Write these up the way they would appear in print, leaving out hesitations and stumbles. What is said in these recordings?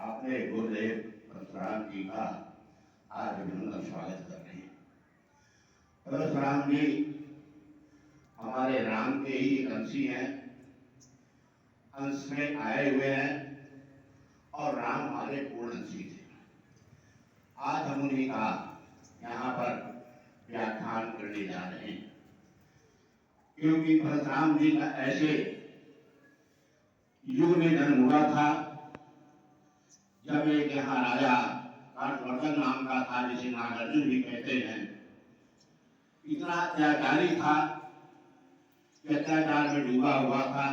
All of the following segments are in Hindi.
आपने गुरुदेव परशुराम जी का आज अभिनंदन स्वागत कर रहे हैं। परशुराम जी हमारे राम के ही अंशी हैं, अंश में आए हुए हैं और राम हमारे पूर्ण अंशी थे। आज हम उन्हीं का यहाँ पर व्याख्यान करने जा रहे हैं, क्योंकि परशुराम जी का ऐसे युग में जन्म हुआ था जब एक यहाँ राजा काठवर्धन नाम का था, जिसे नागार्जुन भी कहते हैं। इतना अत्याचारी था कि अत्याचार में डूबा हुआ था,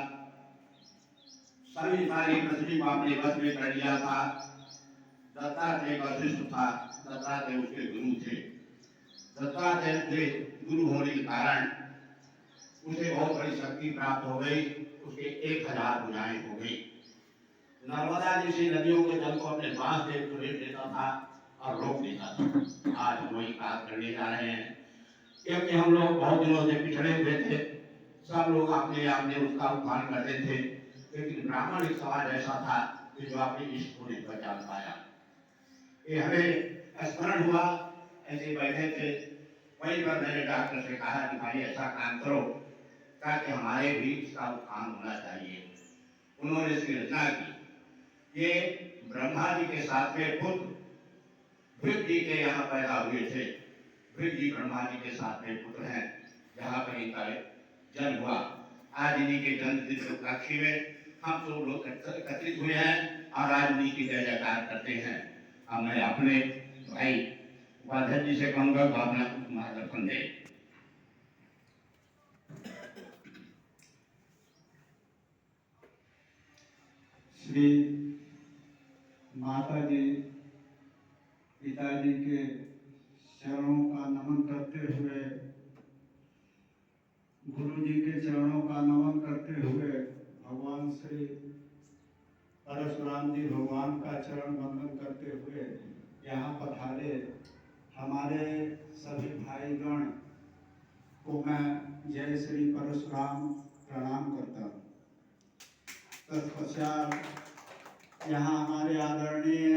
सभी सारी पृथ्वी को अपने वश में कर लिया था। दत्तात्रेय का शिष्य था, दत्तात्रेय उसके गुरु थे। दत्तात्रेय के गुरु होने के कारण उसे बहुत बड़ी शक्ति प्राप्त हो गई, उसके 1000 भुजाएं हो गई। नर्मदा जैसी नदियों के जल को अपने बांस से सुरेख देता था और रोक देता था। आज हम वही बात करने जा रहे हैं, क्योंकि हम लोग बहुत दिनों से पिछड़े हुए थे। सब लोग अपने आप में उसका उत्थान करते थे, लेकिन ब्राह्मण एक समाज ऐसा था कि जो अपने इष्ट को नहीं पहचान पाया। ये हमें स्मरण हुआ, ऐसे बैठे थे, वहीं पर मैंने डॉक्टर से कहा कि भाई ऐसा काम करो ताकि हमारे भी इसका उत्थान होना चाहिए। उन्होंने इसकी रचना की। ये ब्रह्मा जी के साथ में पुत्र भृग जी के यहाँ पैदा हुए थे। भृग जी ब्रह्मा जी के साथ में पुत्र हैं, जहाँ पर इनका जन्म हुआ। आज इन्हीं के जन्म दिन साक्षी में हम सब लोग एकत्रित हुए हैं और आज उन्हीं की जय जयकार करते हैं। अब मैं अपने भाई उपाध्याय जी से कहूँगा तो अपना मार्गदर्शन दे। श्री माता जी पिताजी के चरणों का नमन करते हुए, गुरु जी के चरणों का नमन करते हुए, भगवान श्री परशुराम जी भगवान का चरण वंदन करते हुए यहाँ पधारे हमारे सभी भाईगण को मैं जय श्री परशुराम प्रणाम करता हूँ। तत्पश्चात यहाँ हमारे आदरणीय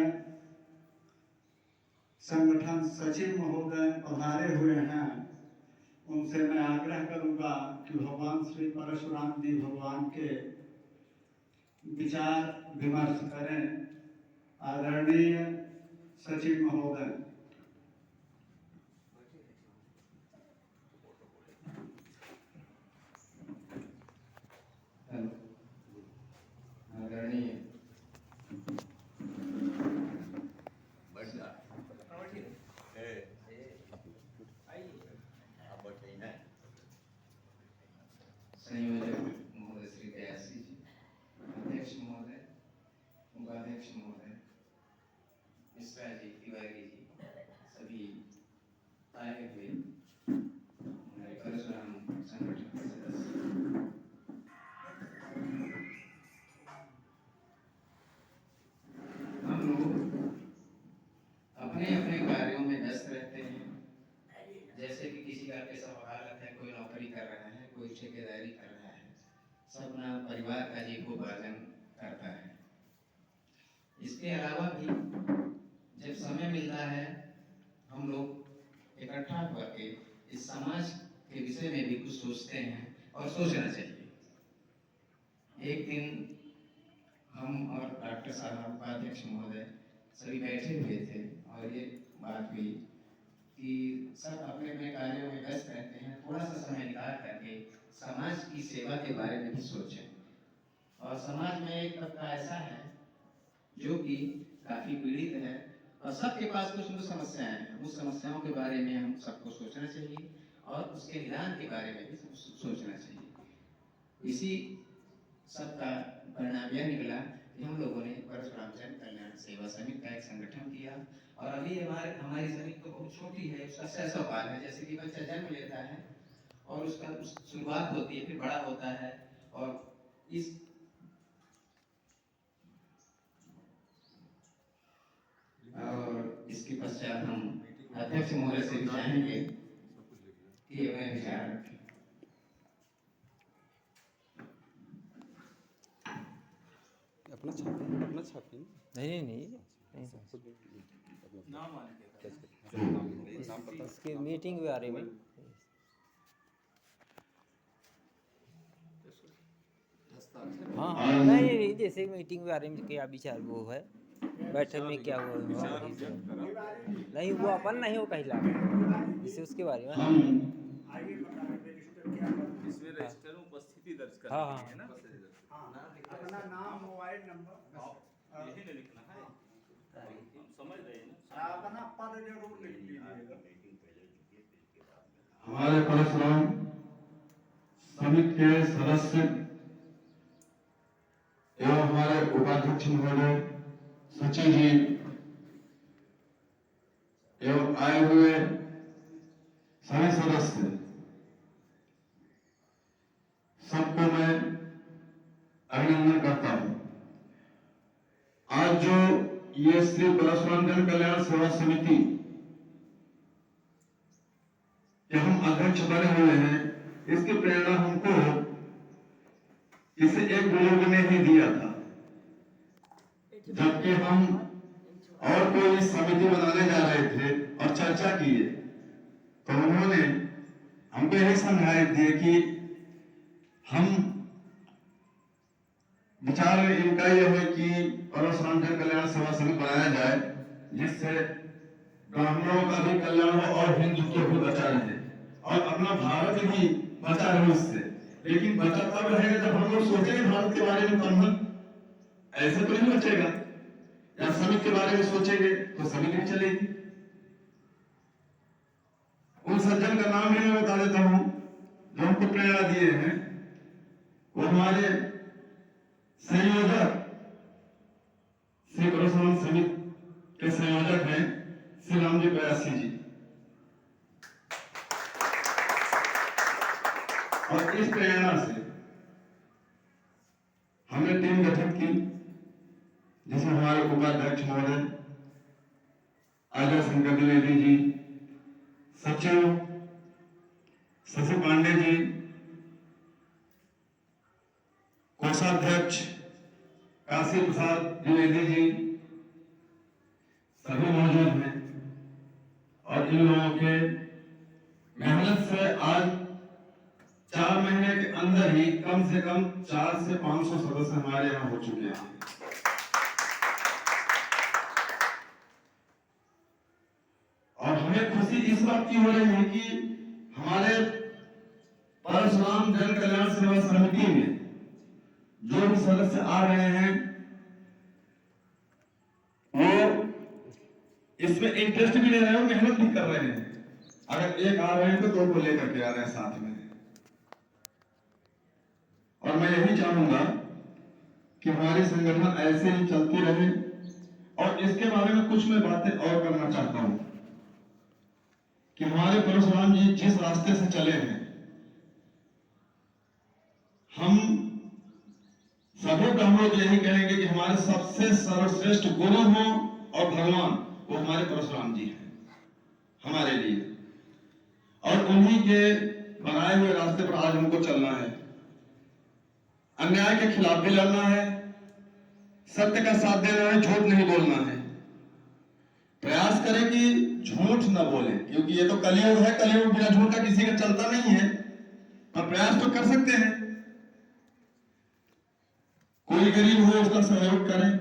संगठन सचिव महोदय पधारे हुए हैं। उनसे मैं आग्रह करूंगा कि भगवान श्री परशुराम जी भगवान के विचार विमर्श करें। आदरणीय सचिव महोदय। आदरणीय संयोजक महोदय श्री दयासी जी, अध्यक्ष महोदय, उपाध्यक्ष महोदय, मिश्रा जी, तिवारी जी, सभी आए हुए हमारे परशुराम संगठन के सदस्य, हम लोग अपने अपने कार्यों में व्यस्त रहते हैं। जैसे कि किसी का पैसा वकालत है, कोई नौकरी कर रहा है, कोई ठेकेदारी कर रहा है, सब अपना परिवार का जीविकोपार्जन करता है। इसके अलावा भी जब समय मिलता है हम लोग इकट्ठा होकर इस समाज के विषय में भी कुछ सोचते हैं और सोचना चाहिए। एक दिन हम और डॉक्टर साहब, उपाध्यक्ष महोदय सभी बैठे हुए थे और ये बात हुई कि सब अपने अपने कार्यों में व्यस्त रहते हैं, थोड़ा सा समय निकाल करके समाज की सेवा के बारे में भी सोचें। और समाज में एक तबका ऐसा है जो कि काफी पीड़ित है और सबके पास कुछ न कुछ समस्याएं हैं। उस समस्याओं के बारे में हम सबको सोचना चाहिए और उसके निदान के बारे में भी सोचना चाहिए। इसी सबका परिणाम यह निकला कि हम लोगों ने परशुराम जन कल्याण सेवा समिति का एक संगठन किया। और अभी हमारी समिति तो बहुत छोटी है, उसका शैशव काल है। जैसे कि बच्चा जन्म लेता है और उसका शुरुआत होती है, फिर बड़ा होता है और इसके पश्चात हम अध्यक्ष महोदय से भी चाहेंगे कि अपने विचार रखें। अपना ना छापी नहीं नहीं नहीं नाम पता इसकी मीटिंग के बारे में हाँ हाँ नहीं नहीं जैसे मीटिंग के बारे में क्या विचार वो है बैठक में क्या हुआ विचार हम व्यक्त करा नहीं वो अपन नहीं हो कहला जैसे उसके बारे में हम आइए बताएं रजिस्टर क्या करना इसमें रजिस्टर में उपस्थिति दर्ज करनी हाँ, हाँ। है ना हाँ अपना नाम मोबाइल नंबर यही नहीं लिखना है हम समझ रहे हैं ना अपना पद जरूर लिख लीजिएगा। हमारे परशुराम समिति के सदस्य एवं हमारे उपाध्यक्ष महोदय सचिव जी एवं आए हुए सभी सदस्य सबको मैं अभिनंदन करता हूं। आज जो ये श्री परशुराम जन कल्याण सेवा समिति कि हम अध्यक्ष बने हुए हैं, इसकी प्रेरणा हमको किसी एक बुजुर्ग ने ही दिया था। जबकि हम और कोई समिति बनाने जा रहे थे और चर्चा किए तो उन्होंने हमको यही समझाए दिए कि हम विचार इनका यह है कि परशुराम जन कल्याण सेवा समिति बनाया जाए जिससे ब्राह्मणों का भी कल्याण हो और हिंदुत्व भी बचा रहे और अपना भारत भी बचा रहे उससे। लेकिन बचा तब रहेगा जब हम लोग सोचेंगे भारत के बारे में तब ऐसे तो नहीं बचेगा। या समिति के बारे में सोचेंगे तो समिति नहीं चलेगी। उन सज्जन का नाम भी मैं बता देता हूं जो हमको प्रेरणा दिए हैं। वो हमारे संयोजक श्री परशुराम समिति के संयोजक हैं श्री रामजी बयासी जी। और इस प्रेरणा से हमने टीम गठित की जिसमें हमारे उपाध्यक्ष महोदय अजय शंकर द्विवेदी जी, सचिव शशि पांडे जी, कोषाध्यक्ष काशी प्रसाद द्विवेदी जी सभी मौजूद हैं। और इन लोगों के मेहनत से आज 4 महीने के अंदर ही कम से कम 400 से 500 सदस्य हमारे यहाँ हो चुके हैं। और हमें खुशी इस बात की हो रही है कि हमारे परशुराम जन कल्याण सेवा समिति में जो भी सदस्य आ रहे हैं वो इसमें इंटरेस्ट भी ले रहे हैं, मेहनत भी कर रहे हैं। अगर एक आ रहे हैं तो 2 को लेकर के आ रहे हैं साथ में। और मैं यही चाहूंगा कि हमारी संगठन ऐसे ही चलती रहे। और इसके बारे में कुछ मैं बातें और करना चाहता हूं कि हमारे परशुराम जी जिस रास्ते से चले हैं, हम सभी ब्राह्मणों को यही कहेंगे कि हमारे सबसे सर्वश्रेष्ठ गुरु हो और भगवान वो हमारे परशुराम जी हैं हमारे लिए। और उन्हीं के बनाए हुए रास्ते पर आज हमको चलना है। अन्याय के खिलाफ भी लड़ना है, सत्य का साथ देना है, झूठ नहीं बोलना है। प्रयास करें कि झूठ न बोले, क्योंकि ये तो कलयुग है। कलयुग बिना झूठ का किसी का चलता नहीं है। पर प्रयास तो कर सकते हैं। कोई गरीब हो उसका सहयोग करें,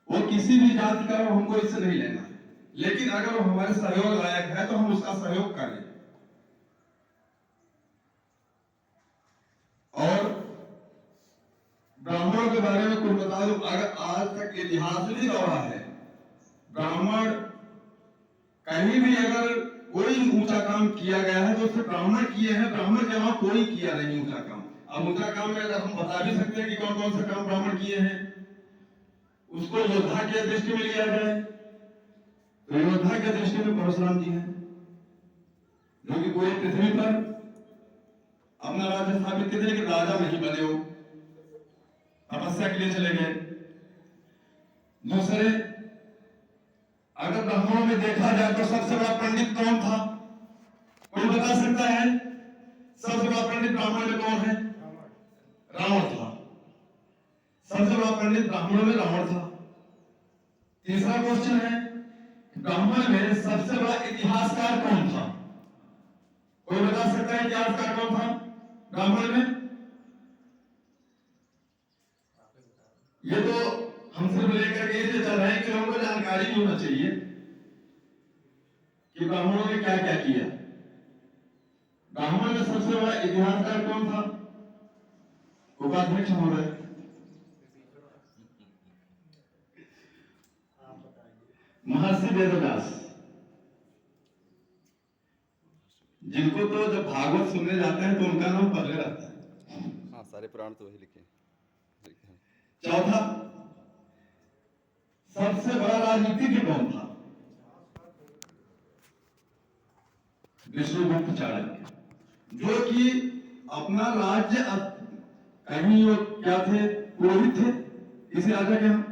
वो किसी भी जाति का हो, हमको इससे नहीं लेना है। लेकिन अगर वो हमारे सहयोग लायक है तो हम उसका सहयोग करें। और ब्राह्मणों के बारे में कुछ बता दूं, अगर आज तक इतिहास भी गवाह है, ब्राह्मण कहीं भी अगर कोई ऊंचा काम किया गया है तो उससे ब्राह्मण किए हैं। ब्राह्मण के अलावा कोई किया नहीं ऊंचा काम। अब ऊंचा काम में अगर हम बता भी सकते हैं कि कौन कौन से काम ब्राह्मण किए हैं, उसको योद्धा के दृष्टि में लिया जाए तो योद्धा के दृष्टि में परशुराम जी हैं, जो कि पूरी पृथ्वी पर अपना राज्य स्थापित किए, लेकिन राजा नहीं बने, हो तपस्या के लिए चले गए। दूसरे, अगर ब्राह्मणों में देखा जाए तो सबसे बड़ा पंडित कौन था? कोई बता सकता है? सबसे बड़ा पंडित ब्राह्मण में कौन है? रावण था। सबसे बड़ा पंडित ब्राह्मणों में रावण था। तीसरा क्वेश्चन है, ब्राह्मण में सबसे बड़ा इतिहासकार कौन था? कोई बता सकता है इतिहासकार कौन था ब्राह्मण में? ये तो हम सिर्फ लेकर के ये चल रहे हैं कि लोगों को जानकारी नहीं होना चाहिए कि ब्राह्मणों ने क्या क्या किया। ब्राह्मण में सबसे बड़ा इतिहासकार कौन था? उपाध्यक्ष महोदय। महर्षि वेदव्यास, जिनको तो जब भागवत सुनने जाते हैं तो उनका नाम पहले रहता है। हाँ, सारे पुराण तो वही लिखे हैं। चौथा, सबसे बड़ा राजनीतिज्ञ कौन था? विष्णुगुप्त चाणक्य, जो कि अपना राज्य कहीं वो क्या थे, पुरोहित थे किसी राजा के यहाँ,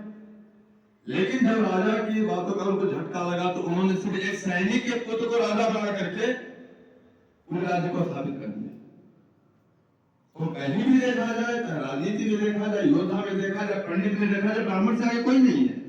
लेकिन जब राजा की बातों का उनको झटका लगा तो उन्होंने सिर्फ एक सैनिक के पुत्र को राजा बना करके पूरे राज्य को स्थापित कर दिया। तो कहीं भी देखा जाए, चाहे राजनीति में देखा जाए, योद्धा में देखा जाए, पंडित में देखा जाए, ब्राह्मण से आगे कोई नहीं है।